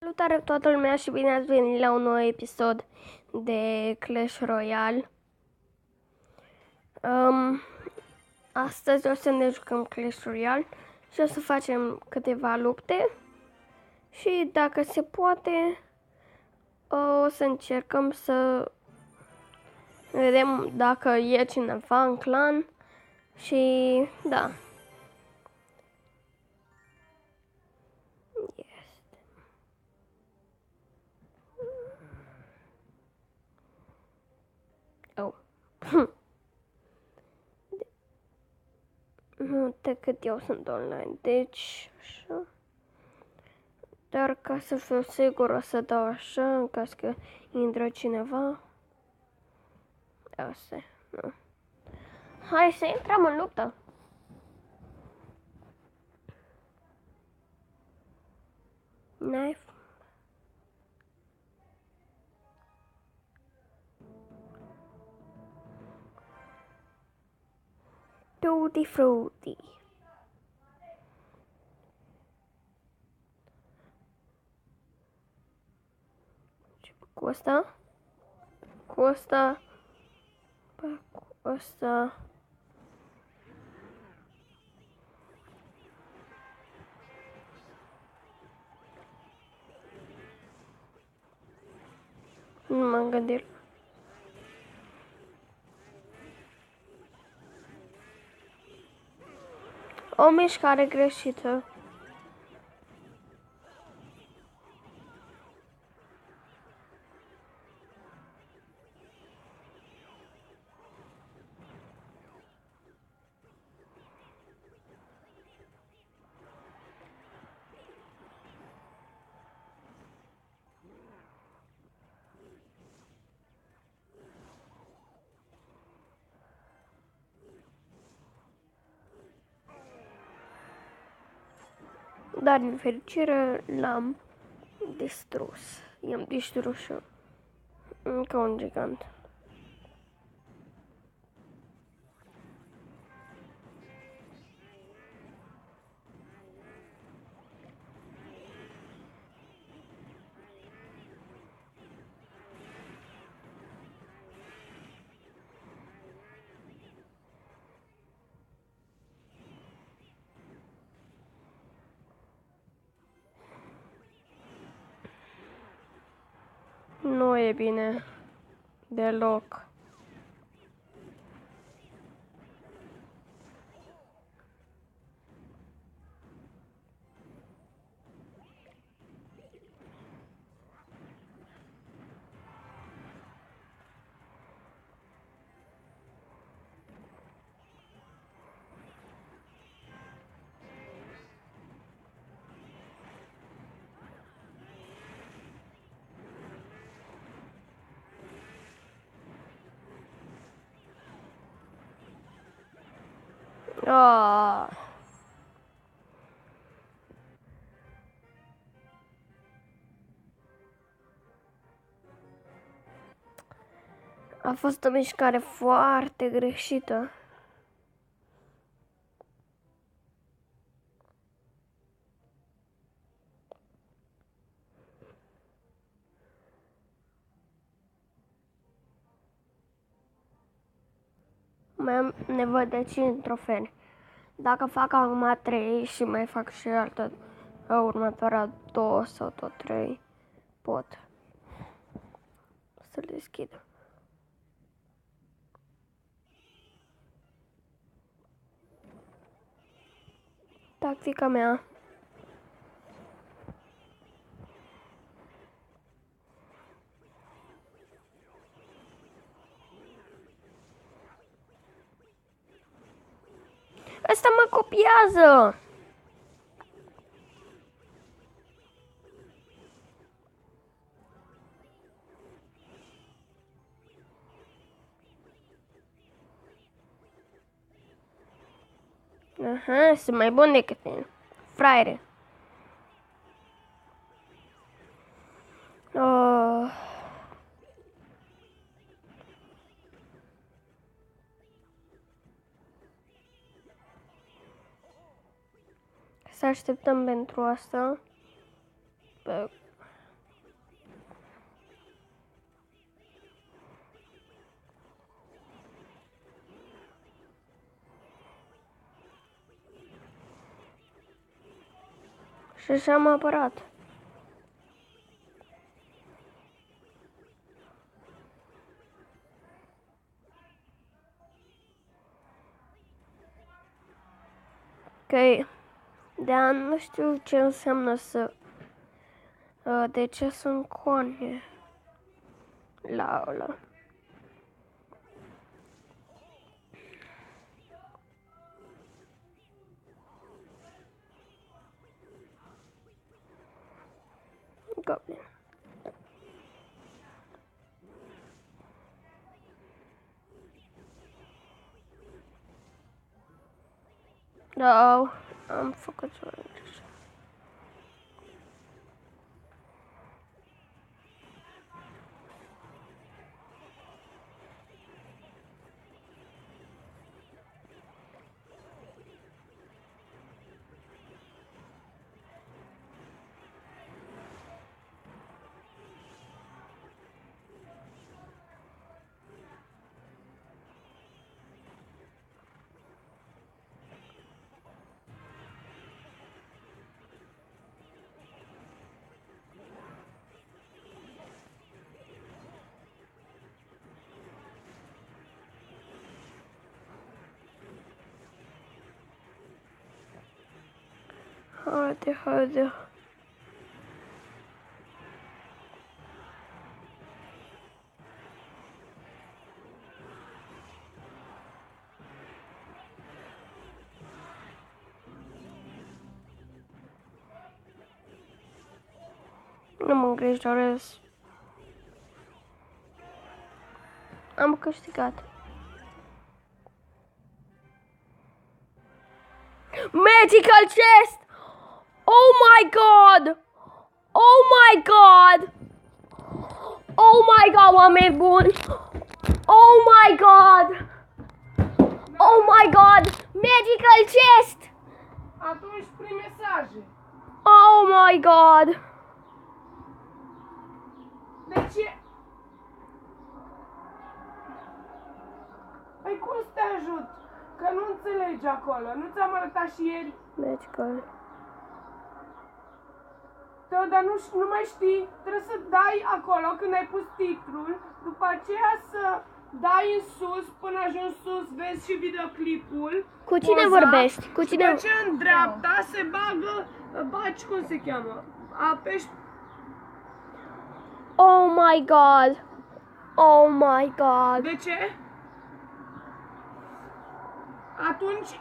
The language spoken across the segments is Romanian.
Salutare toată lumea și bine ați venit la un nou episod de Clash Royale. Astăzi o să ne jucăm Clash Royale și o să facem câteva lupte și dacă se poate o să încercăm să vedem dacă e cineva în clan și da. Oh. Nu uite cât eu sunt online, deci așa. Dar ca să fiu sigur o să dau așa, în caz că intră cineva. Asta e, nu. Hai să intrăm în luptă. Knife. Tutti frutti. Cu asta. Cu asta. Cu asta. Nu m-am gândit. O mișcare greșită. Dar din fericire l-am distrus. I-am distrus și eu. Încă un gigant. Nu e bine. Deloc. Ah. A fost o mișcare foarte greșită. Mai am nevoie de 5 trofee. Dacă fac acum 3 și mai fac și altă următoarea 2 sau tot 3, pot să le deschid. Tactica mea. Ăsta mă copiază! Aha, sunt mai bun decât tine. Fraiere. Oh. Să așteptăm pentru asta. Și așa am apărat. Ok. Dar nu știu ce înseamnă să... de ce sunt coane la ăla. Goblin. Da, am făcut o greșeală. Haide. Nu mă îngrijorez. Am câștigat. Magical chest! Oh my god! Oh my god! Oh my god, oameni buni! Oh my god! Oh my god! Magical chest! Atunci prin mesaje. Oh my god! De ce? Păi cum să te ajut? Că nu înțelegi acolo. Nu ți-am arătat și ieri? Magical. Da, dar nu mai știi. Trebuie să dai acolo când ai pus titlul. După aceea să dai în sus, până ajungi sus, vezi și videoclipul. Cu cine vorbești? Cu Și cine? după aceea în dreapta se bagă, baci, cum se cheamă? Apeși. Oh my god! Oh my god! De ce? Atunci...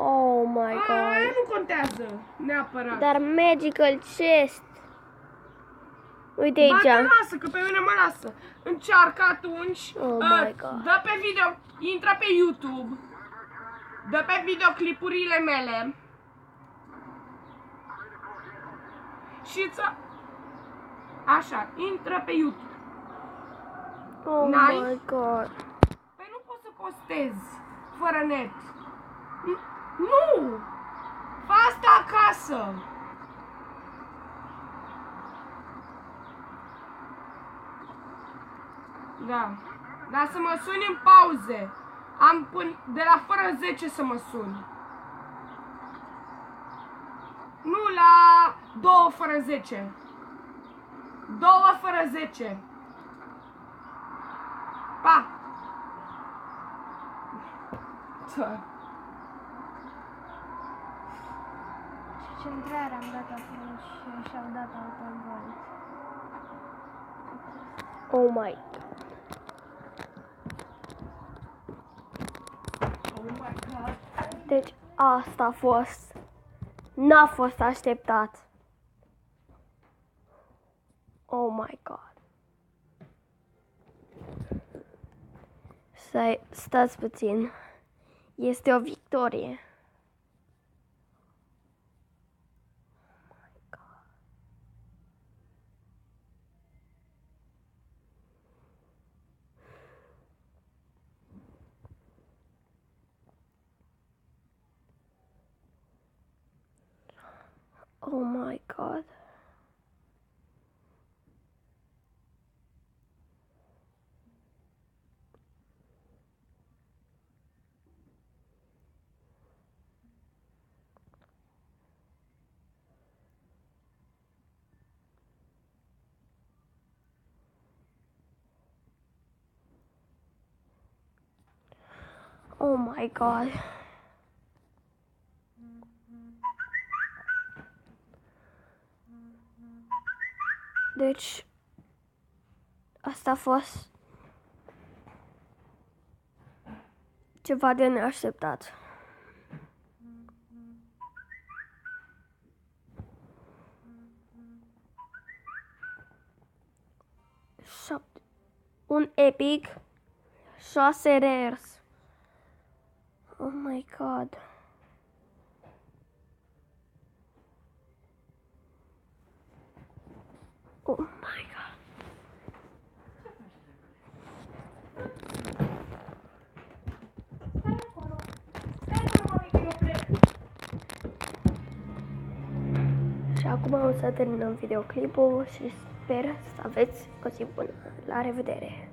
Oh my Aia god! nu contează, neapărat. Dar magical chest! Uite Ba, te aici. lasă, că pe mine mă lasă. Încearcă atunci. Oh my god. Dă pe video, intră pe YouTube. Dă pe videoclipurile mele. Și ță... Așa, intră pe YouTube. Oh N-ai? my god! Păi nu poți să postezi fără net. Nu! Fă asta acasă. Da. Dar să mă suni în pauze. Am până de la fără 10 să mă suni. Nu la 2 fără 10. 2 fără 10. Pa! Și centrarea am dat atunci și și-au dat autogol. Oh my god! Oh my god. Deci asta a fost. N-a fost așteptat. Oh my god. Stați puțin. Este o victorie. Oh my god. Oh my god. Deci, asta a fost ceva de neașteptat. Un epic, 6 rares. Oh my god. Oh my god. Și acum o să terminăm videoclipul și sper să aveți o zi bună. La revedere!